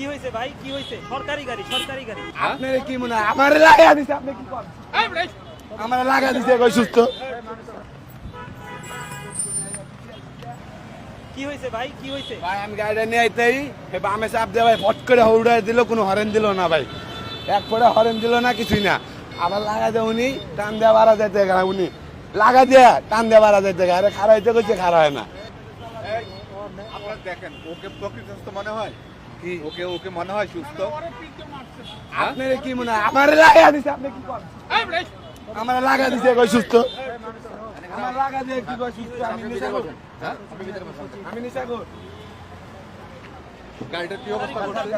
কি হয়েছে ভাই, কি হয়েছে? সরকারি গাড়ি, সরকারি গাড়ি। আপনার কি মনে হয় আমারে লাগা দিছে? আপনি কি করেন? আমারে লাগা দিছে কই সুস্থ? কি হয়েছে ভাই, কি হয়েছে? ভাই আমি গাড়িটা নিয়ে আইতেই বামে চাপ দিয়ে ভাই ফট করে হৌড়াই দিল, কোনো হরেন দিল না ভাই, এক ফোঁটা হরেন দিল না, কিছুই না। আবার লাগা দিয়ে উনি টান দেওয়া বাড়া যাইতে গেল, উনি লাগা দিয়ে টান দেওয়া বাড়া যাইতে গেল, খারাপ হইতে করছে, খারাপ হয় না। আপনারা দেখেন ওকে প্রকৃত সুস্থ মনে হয় কি? ওকে মনে হয় সুস্থ? আপনার কি মনে হয় আমারে লাগা দিছে? আপনি কি করেন? আমারে লাগা দিছে কই সুস্থ? আমার লাগা দিয়ে কি কই সুস্থ? আমি নিশা করি। হ্যাঁ আমি নিশা করি। গাড়িটার কি অবস্থা করছে?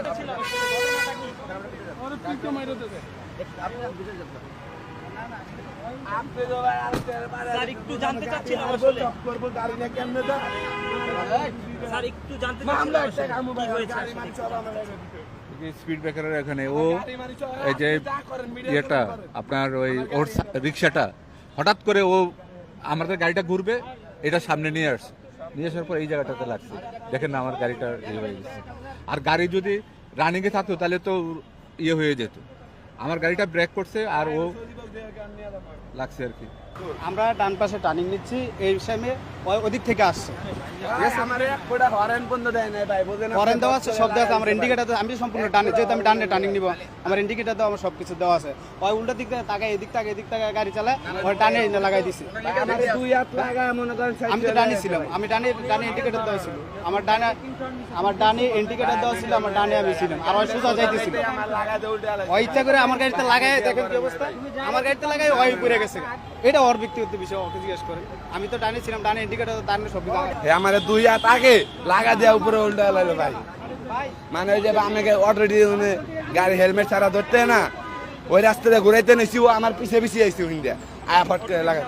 আপনি তো ভাই আর স্যার একটু জানতে চাচ্ছিলাম আসলে। করবো গাড়ি নিয়ে কেমনে তো স্যার একটু জানতে মামলা চাচ্ছিলাম একটা আসলে কামু কি ভাই হয়েছে গাড়ি আসলে। মারি চলা আমার স্পিড ব্রেকারের এখানে ও গাড়ি মারি চলা এই যে যা করেন মিডিয়া ইয়েটা আপনার ওই ওর রিক্সাটা হঠাৎ করে ও আমাদের গাড়িটা ঘুরবে, এটা সামনে নিয়ে আসছে, নিয়ে আসার পর এই জায়গাটাতে লাগছে। দেখেন না আমার গাড়িটা ইয়ে হয়ে গেছে। আর গাড়ি যদি রানিংয়ে থাকতো তাহলে তো ইয়ে হয়ে যেত। আমার গাড়িটা ব্রেক করছে আর ও লাগছে আর কি। আমরা ডান পাশে টার্নিং নিচ্ছি, এই সামনে ওদিক থেকে আসছে। আমারে এক ফোঁটা হরেন বন্ধ দেয় না ভাই, বুঝেন? হরেন দেওয়া আছে, সব দেওয়া আছে। আমার ইন্ডিকেটার আমি সম্পূর্ণ ডানে, যেহেতু আমি ডানে টার্নিং নিব, আমার ইন্ডিকেটার দেওয়া, আমার সব কিছু দেওয়া আছে। ওই উল্টা দিক থেকে তাকায়, এদিক থেকে গাড়ি চালায়, ওই ডানে এনে লাগাই দিছি। আমারে দুই হাত লাগা মনে করেন আমি তো ডানে ছিলাম, আমি ডানে ইন্ডিকেটার দেওয়া ছিল, আমার ডানে ইন্ডিকেটার দেওয়া ছিল, আমার ডানে আমি ছিলাম, আর ওই সোজা যাইতেছিল। আমার লাগা দিয়ে উল্টে আলাদা। ওই ইচ্ছা করে আমার গাড়িতে লাগায়, দেখেন কি অবস্থা, আমার গাড়িতে লাগাই ওই পড়ে গেছে। এটা ওর ব্যক্তিগত বিষয়, ওকে জিজ্ঞেস করে। আমি তো ডানে ছিলাম, ডানে ইন্ডিকেটার, ডানে সব কিছু। আমারে দুই হাত আগে লাগা দেওয়া উপরে উল্টে আলাদা ভাই। মানে ওই যে আমাকে অলরেডি মানে গাড়ি হেলমেট ছাড়া ধরতে না, ওই রাস্তাতে ঘুরাইতে নেছি, ও আমার পিছিয়ে পিছিয়ে আইসি, ইন্ডিয়া আয়া ফট করে লাগা।